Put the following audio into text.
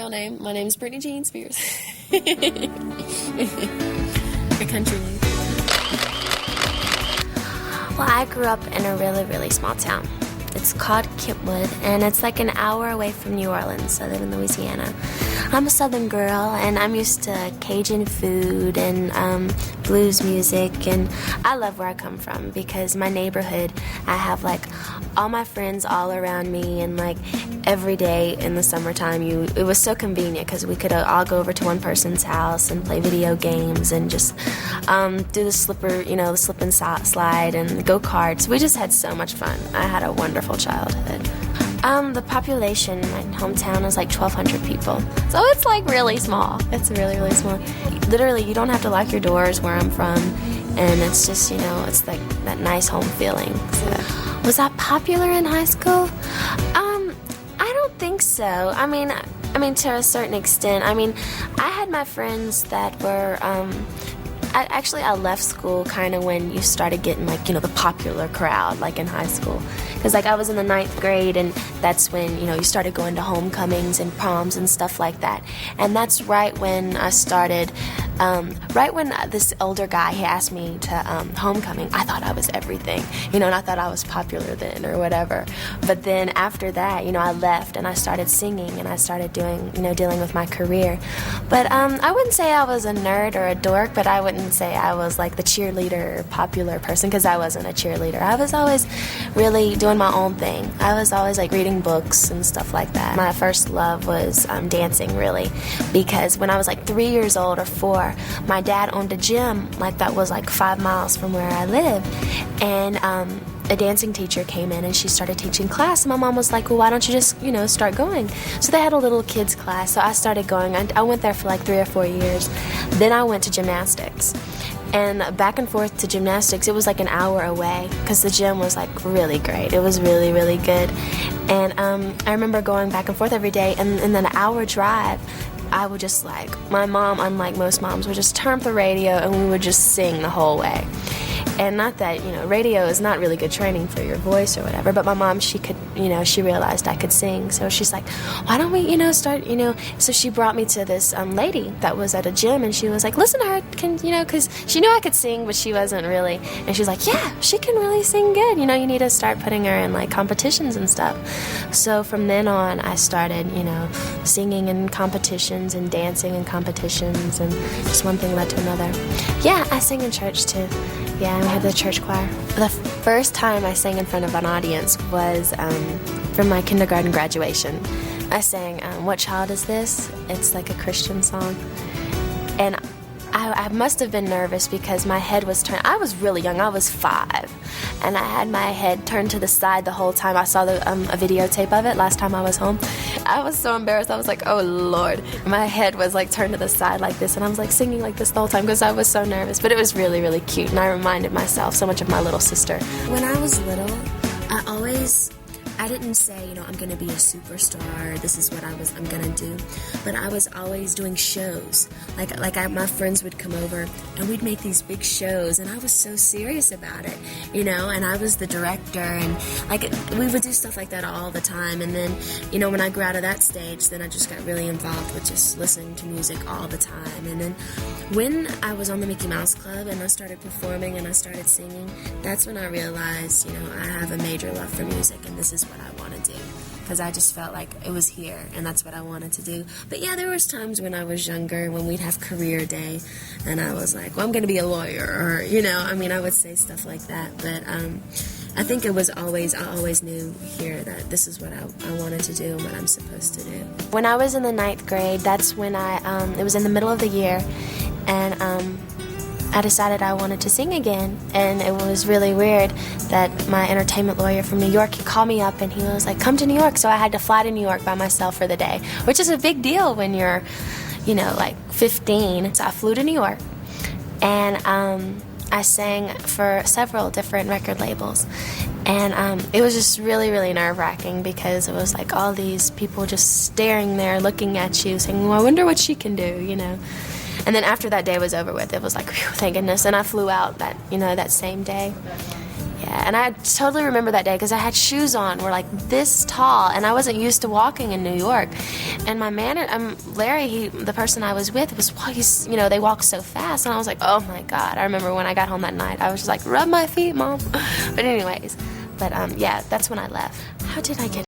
Name. My name is Britney Jean Spears. A country name. Well, I grew up in a really, really small town. It's called Kentwood, and it's like an hour away from New Orleans. I live in Louisiana. I'm a Southern girl, and I'm used to Cajun food and blues music, and I love where I come from because my neighborhood, I have like all my friends all around me, and like every day in the summertime, it was so convenient because we could all go over to one person's house and play video games and just do the slip and slide and go-karts. We just had so much fun. I had a wonderful childhood. The population in my hometown is like 1,200 people. So it's like really small. It's really, really small. Literally, you don't have to lock your doors where I'm from. And it's just, it's like that nice home feeling. So, was I popular in high school? I don't think so. I mean, to a certain extent. I had my friends that were, I left school kind of when you started getting the popular crowd, like in high school. Because I was in the 9th grade, and that's when, you started going to homecomings and proms and stuff like that. And that's right when I started, right when this older guy, he asked me to homecoming, I thought I was everything, and I thought I was popular then or whatever. But then after that, I left and I started singing and I started doing, dealing with my career. But I wouldn't say I was a nerd or a dork, but I wouldn't say I was like the cheerleader or popular person, because I wasn't a cheerleader. I was always really doing my own thing. I was always like reading books and stuff like that. My first love was dancing, really, because when I was like 3 years old or 4, my dad owned a gym that was like 5 miles from where I live, and a dancing teacher came in and she started teaching class, and my mom was like, well, why don't you just start going? So they had a little kids class, so I started going. I went there for like 3 or 4 years. Then I went to gymnastics, and back and forth to gymnastics. It was like an hour away because the gym was like really great. It was really, really good. And I remember going back and forth every day, and then an hour drive, I would just my mom, unlike most moms, would just turn up the radio and we would just sing the whole way. And not that, radio is not really good training for your voice or whatever, but my mom, she could, she realized I could sing. So she's like, why don't we, start, So she brought me to this lady that was at a gym, and she was like, listen to her, because she knew I could sing, but she wasn't really. And she's like, yeah, she can really sing good. You need to start putting her in competitions and stuff. So from then on, I started, singing in competitions and dancing in competitions, and just one thing led to another. Yeah, I sing in church too. Yeah, we had the church choir. The first time I sang in front of an audience was from my kindergarten graduation. I sang What Child Is This? It's like a Christian song. And I must have been nervous because my head was turned. I was really young. I was 5. And I had my head turned to the side the whole time. I saw a videotape of it last time I was home. I was so embarrassed. I was like, oh, Lord. My head was turned to the side like this. And I was singing like this the whole time because I was so nervous. But it was really, really cute. And I reminded myself so much of my little sister. When I was little, I didn't say, I'm going to be a superstar, this is what I'm going to do, but I was always doing shows. My friends would come over, and we'd make these big shows, and I was so serious about it, and I was the director, and we would do stuff like that all the time. And then, when I grew out of that stage, then I just got really involved with just listening to music all the time. And then when I was on the Mickey Mouse Club, and I started performing, and I started singing, that's when I realized, I have a major love for music, and this is what I want to do, because I just felt like it was here, and that's what I wanted to do. But yeah, there was times when I was younger, when we'd have career day, and I was like, well, I'm going to be a lawyer, or, I would say stuff like that. But I think I always knew here that this is what I wanted to do and what I'm supposed to do. When I was in the 9th grade, that's when it was in the middle of the year, and I decided I wanted to sing again. And it was really weird that my entertainment lawyer from New York, he called me up and he was like, come to New York. So I had to fly to New York by myself for the day, which is a big deal when you're, you know, like 15. So I flew to New York, and I sang for several different record labels. And it was just really, really nerve-wracking because it was like all these people just staring there, looking at you, saying, well, I wonder what she can do, you know. And then after that day was over with, it was like, whew, thank goodness. And I flew out that, you know, that same day. Yeah, and I totally remember that day because I had shoes on, were like this tall, and I wasn't used to walking in New York. And my manager, Larry, the person I was with, was, you know, they walk so fast, and I was like, oh my God. I remember when I got home that night, I was just like, rub my feet, Mom. But anyways, yeah, that's when I left. How did I get